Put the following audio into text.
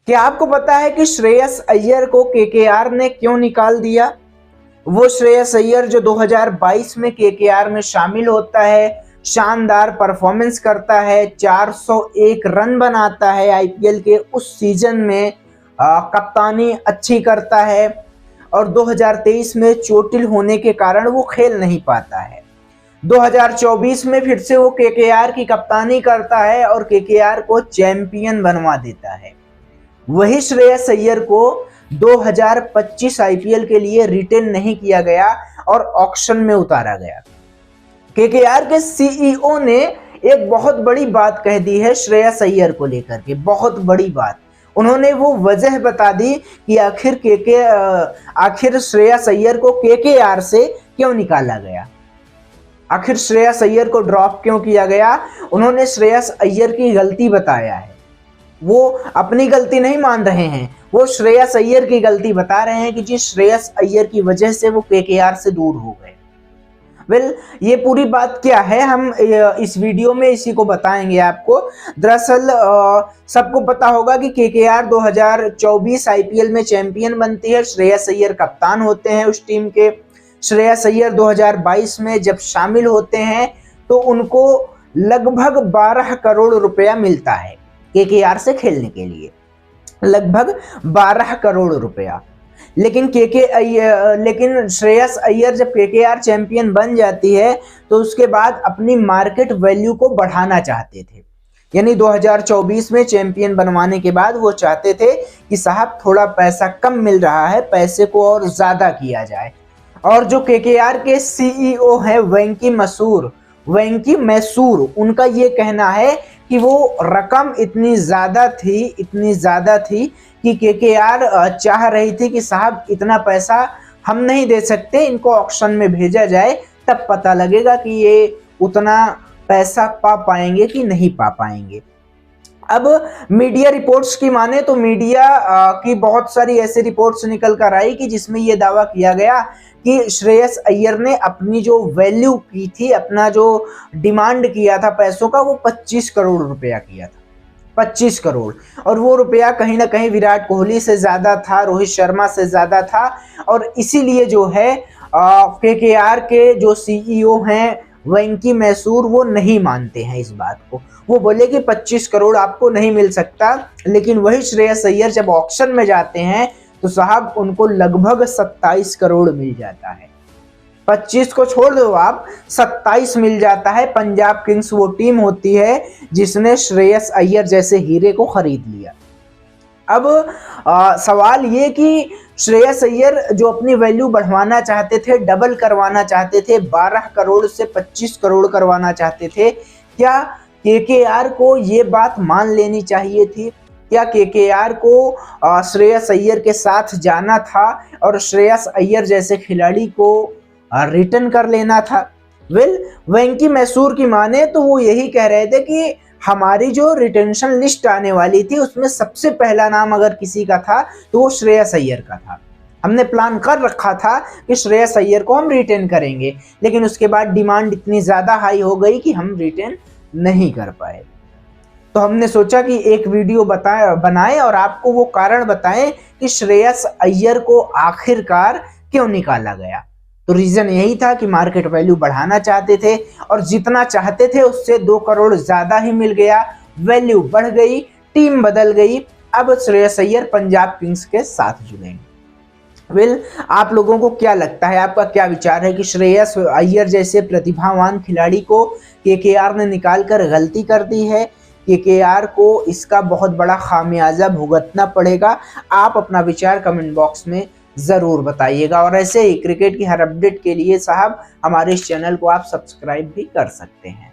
क्या आपको पता है कि श्रेयस अय्यर को केकेआर ने क्यों निकाल दिया? वो श्रेयस अय्यर जो 2022 में केकेआर में शामिल होता है, शानदार परफॉर्मेंस करता है, 401 रन बनाता है आईपीएल के उस सीजन में, कप्तानी अच्छी करता है और 2023 में चोटिल होने के कारण वो खेल नहीं पाता है। 2024 में फिर से वो केकेआर की कप्तानी करता है और केकेआर को चैंपियन बनवा देता है। वही श्रेयस अय्यर को 2025 आईपीएल के लिए रिटेन नहीं किया गया और ऑक्शन में उतारा गया। केकेआर के सीईओ ने एक बहुत बड़ी बात कह दी है श्रेयस अय्यर को लेकर के, बहुत बड़ी बात। उन्होंने वो वजह बता दी कि आखिर श्रेयस अय्यर को केकेआर से क्यों निकाला गया, आखिर श्रेयस अय्यर को ड्रॉप क्यों किया गया। उन्होंने श्रेयस अय्यर की गलती बताया है, वो अपनी गलती नहीं मान रहे हैं, वो श्रेयस अय्यर की गलती बता रहे हैं कि जी श्रेयस अय्यर की वजह से वो केकेआर से दूर हो गए। ये पूरी बात क्या है हम इस वीडियो में इसी को बताएंगे आपको। दरअसल सबको पता होगा कि केकेआर 2024 आईपीएल में चैंपियन बनती है, श्रेयस अय्यर कप्तान होते हैं उस टीम के। श्रेयस अय्यर 2022 में जब शामिल होते हैं तो उनको लगभग 12 करोड़ रुपया मिलता है केकेआर से खेलने के लिए, लगभग 12 करोड़ रुपया। लेकिन श्रेयस अय्यर जब केकेआर चैंपियन बन जाती है तो उसके बाद अपनी मार्केट वैल्यू को बढ़ाना चाहते थे। यानी 2024 में चैंपियन बनवाने के बाद वो चाहते थे कि साहब थोड़ा पैसा कम मिल रहा है, पैसे को और ज्यादा किया जाए। और जो केकेआर के सीईओ हैं वेंकी मैसूर, उनका ये कहना है कि वो रकम इतनी ज्यादा थी कि केकेआर चाह रही थी कि साहब इतना पैसा हम नहीं दे सकते, इनको ऑक्शन में भेजा जाए, तब पता लगेगा कि ये उतना पैसा पा पाएंगे कि नहीं पा पाएंगे। अब मीडिया रिपोर्ट्स की माने तो मीडिया की बहुत सारी ऐसी रिपोर्ट्स निकल कर आई कि जिसमें ये दावा किया गया कि श्रेयस अय्यर ने अपनी जो वैल्यू की थी, अपना जो डिमांड किया था पैसों का, वो 25 करोड़ रुपया किया था, 25 करोड़। और वो रुपया कहीं ना कहीं विराट कोहली से ज्यादा था, रोहित शर्मा से ज्यादा था। और इसीलिए जो है केकेआर के जो सीईओ हैं वेंकी मैसूर, वो नहीं मानते हैं इस बात को। वो बोले कि 25 करोड़ आपको नहीं मिल सकता। लेकिन वही श्रेयस अय्यर जब ऑक्शन में जाते हैं तो साहब उनको लगभग 27 करोड़ मिल जाता है। 25 को छोड़ दो आप, 27 मिल जाता है। पंजाब किंग्स वो टीम होती है जिसने श्रेयस अय्यर जैसे हीरे को खरीद लिया। अब सवाल ये कि श्रेयस अय्यर जो अपनी वैल्यू बढ़वाना चाहते थे, डबल करवाना चाहते थे, 12 करोड़ से 25 करोड़ करवाना चाहते थे, क्या केकेआर को ये बात मान लेनी चाहिए थी? क्या केकेआर को श्रेयस अय्यर के साथ जाना था और श्रेयस अय्यर जैसे खिलाड़ी को रिटर्न कर लेना था? वेंकी मैसूर की माने तो वो यही कह रहे थे कि हमारी जो रिटेंशन लिस्ट आने वाली थी उसमें सबसे पहला नाम अगर किसी का था तो वो श्रेयस अय्यर का था। हमने प्लान कर रखा था कि श्रेयस अय्यर को हम रिटेन करेंगे, लेकिन उसके बाद डिमांड इतनी ज्यादा हाई हो गई कि हम रिटेन नहीं कर पाए। तो हमने सोचा कि एक वीडियो बनाएं और आपको वो कारण बताएं कि श्रेयस अय्यर को आखिरकार क्यों निकाला गया। तो रीजन यही था कि मार्केट वैल्यू बढ़ाना चाहते थे और जितना चाहते थे उससे 2 करोड़ ज्यादा ही मिल गया, वैल्यू बढ़ गई, टीम बदल गई। अब श्रेयस अय्यर पंजाब किंग्स के साथ जुड़ेंगे। आप लोगों को क्या लगता है, आपका क्या विचार है कि श्रेयस अय्यर जैसे प्रतिभावान खिलाड़ी को केकेआर ने निकालकर गलती कर दी है? केकेआर को इसका बहुत बड़ा खामियाजा भुगतना पड़ेगा? आप अपना विचार कमेंट बॉक्स में जरूर बताइएगा। और ऐसे ही क्रिकेट की हर अपडेट के लिए साहब हमारे इस चैनल को आप सब्सक्राइब भी कर सकते हैं।